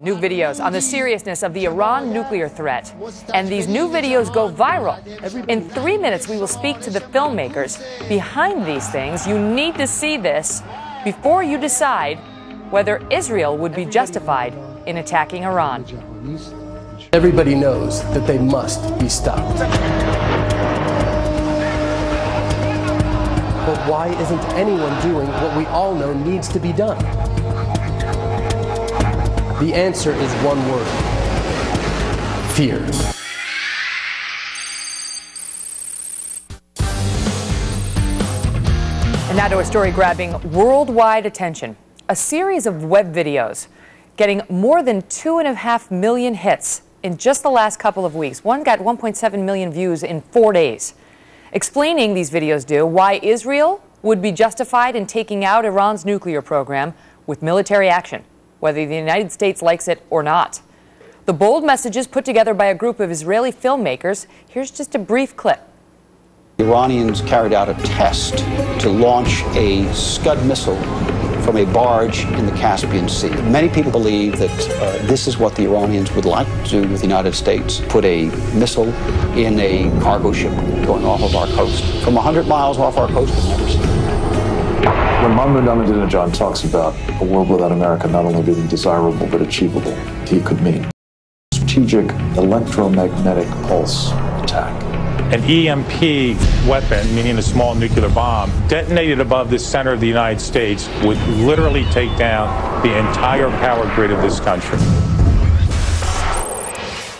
New videos on the seriousness of the Iran nuclear threat. And these new videos go viral. In 3 minutes, we will speak to the filmmakers behind these things. You need to see this before you decide whether Israel would be justified in attacking Iran. Everybody knows that they must be stopped. But why isn't anyone doing what we all know needs to be done? The answer is one word: fear. And now to a story grabbing worldwide attention. A series of web videos getting more than 2.5 million hits in just the last couple of weeks. One got 1.7 million views in 4 days. Explaining, these videos do, why Israel would be justified in taking out Iran's nuclear program with military action, whether the United States likes it or not. The bold messages put together by a group of Israeli filmmakers. Here's just a brief clip. The Iranians carried out a test to launch a Scud missile from a barge in the Caspian Sea. Many people believe that this is what the Iranians would like to do with the United States: put a missile in a cargo ship going off of our coast. From 100 miles off our coast, we've never seen it. When Mahmoud Ahmadinejad talks about a world without America not only being desirable but achievable, he could mean strategic electromagnetic pulse attack. An EMP weapon, meaning a small nuclear bomb, detonated above the center of the United States would literally take down the entire power grid of this country.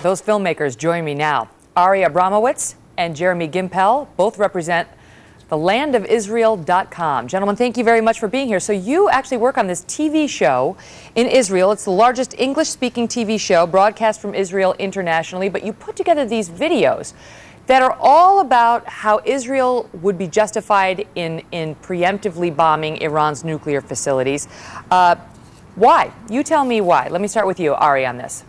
Those filmmakers join me now. Ari Abramowitz and Jeremy Gimpel both represent thelandofisrael.com. Gentlemen, thank you very much for being here. So you actually work on this TV show in Israel. It's the largest English-speaking TV show broadcast from Israel internationally, but you put together these videos that are all about how Israel would be justified in preemptively bombing Iran's nuclear facilities. Why? You tell me why. Let me start with you, Ari, on this.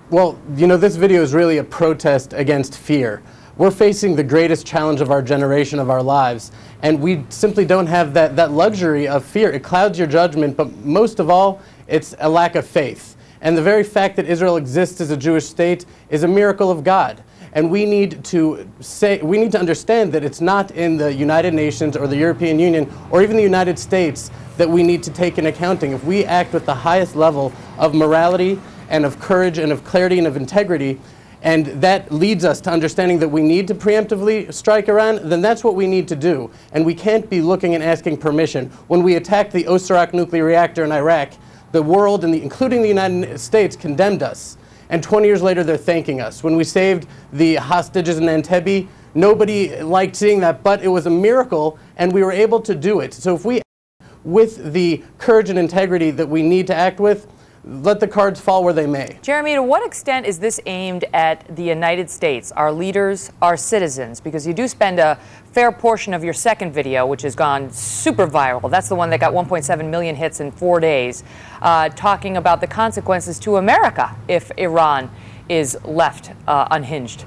Well, you know, this video is really a protest against fear. We're facing the greatest challenge of our generation, of our lives, and we simply don't have that luxury of fear. It clouds your judgment, but most of all, it's a lack of faith. And the very fact that Israel exists as a Jewish state is a miracle of God. And we need to understand that it's not in the United Nations or the European Union or even the United States that we need to take an accounting. If we act with the highest level of morality and of courage and of clarity and of integrity, and that leads us to understanding that we need to preemptively strike Iran, then that's what we need to do. And we can't be looking and asking permission. When we attacked the Osirak nuclear reactor in Iraq, the world, including the United States, condemned us. And 20 years later, they're thanking us. When we saved the hostages in Entebbe, nobody liked seeing that, but it was a miracle, and we were able to do it. So if we act with the courage and integrity that we need to act with, let the cards fall where they may. Jeremy, to what extent is this aimed at the United States, our leaders, our citizens? Because you do spend a fair portion of your second video, which has gone super viral. That's the one that got 1.7 million hits in 4 days, talking about the consequences to America if Iran is left unhinged.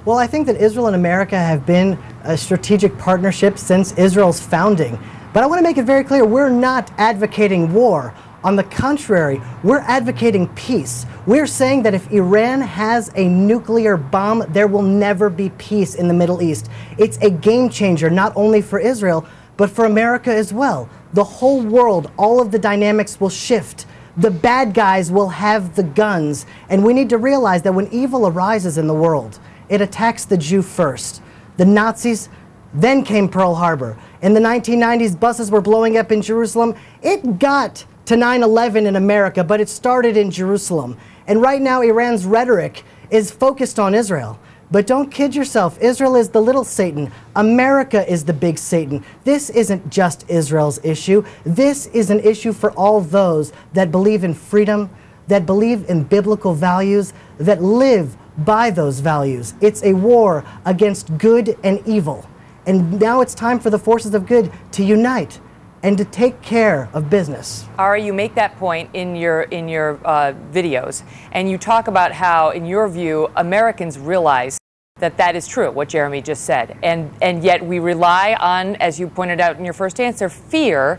Well, I think that Israel and America have been a strategic partnership since Israel's founding. But I want to make it very clear, we're not advocating war. On the contrary, we're advocating peace. We're saying that if Iran has a nuclear bomb, there will never be peace in the Middle East. It's a game changer, not only for Israel, but for America as well. The whole world, all of the dynamics will shift. The bad guys will have the guns. And we need to realize that when evil arises in the world, it attacks the Jew first. The Nazis, then came Pearl Harbor. In the 1990s, buses were blowing up in Jerusalem. It got to 9/11 in America, but it started in Jerusalem. And right now, Iran's rhetoric is focused on Israel. But don't kid yourself, Israel is the little Satan. America is the big Satan. This isn't just Israel's issue. This is an issue for all those that believe in freedom, that believe in biblical values, that live by those values. It's a war against good and evil. And now it's time for the forces of good to unite and to take care of business. Ari, you make that point in your videos, and you talk about how, in your view, Americans realize that is true, what Jeremy just said, and yet we rely on, as you pointed out in your first answer, fear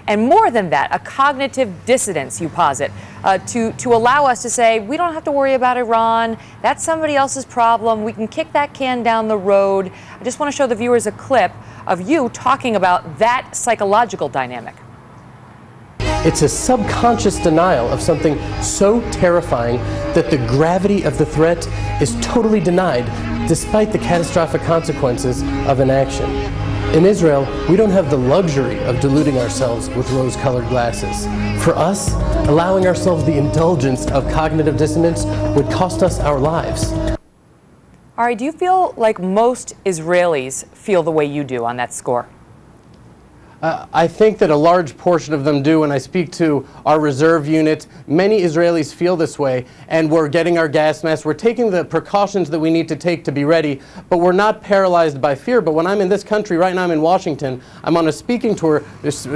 And more than that, a cognitive dissonance, you posit, to allow us to say, we don't have to worry about Iran. That's somebody else's problem. We can kick that can down the road. I just want to show the viewers a clip of you talking about that psychological dynamic. It's a subconscious denial of something so terrifying that the gravity of the threat is totally denied, despite the catastrophic consequences of inaction. In Israel, we don't have the luxury of deluding ourselves with rose-colored glasses. For us, allowing ourselves the indulgence of cognitive dissonance would cost us our lives. Ari, do you feel like most Israelis feel the way you do on that score? I think that a large portion of them do. When I speak to our reserve unit, many Israelis feel this way, and we're getting our gas masks. We're taking the precautions that we need to take to be ready, but we're not paralyzed by fear. But when I'm in this country, right now I'm in Washington, I'm on a speaking tour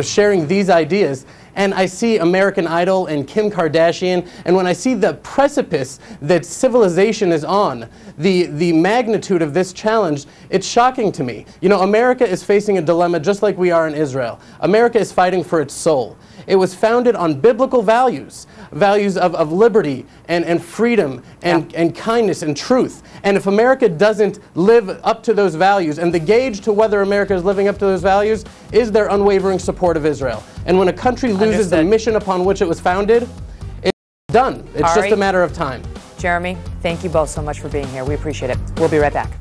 sharing these ideas, and I see American Idol and Kim Kardashian, and when I see the precipice that civilization is on, the magnitude of this challenge, it's shocking to me. You know, America is facing a dilemma just like we are in Israel. America is fighting for its soul. It was founded on biblical values, values of liberty and freedom and kindness and truth. And if America doesn't live up to those values, and the gauge to whether America is living up to those values is their unwavering support of Israel. And when a country loses the mission upon which it was founded, it's done. It's just a matter of time. Jeremy, thank you both so much for being here. We appreciate it. We'll be right back.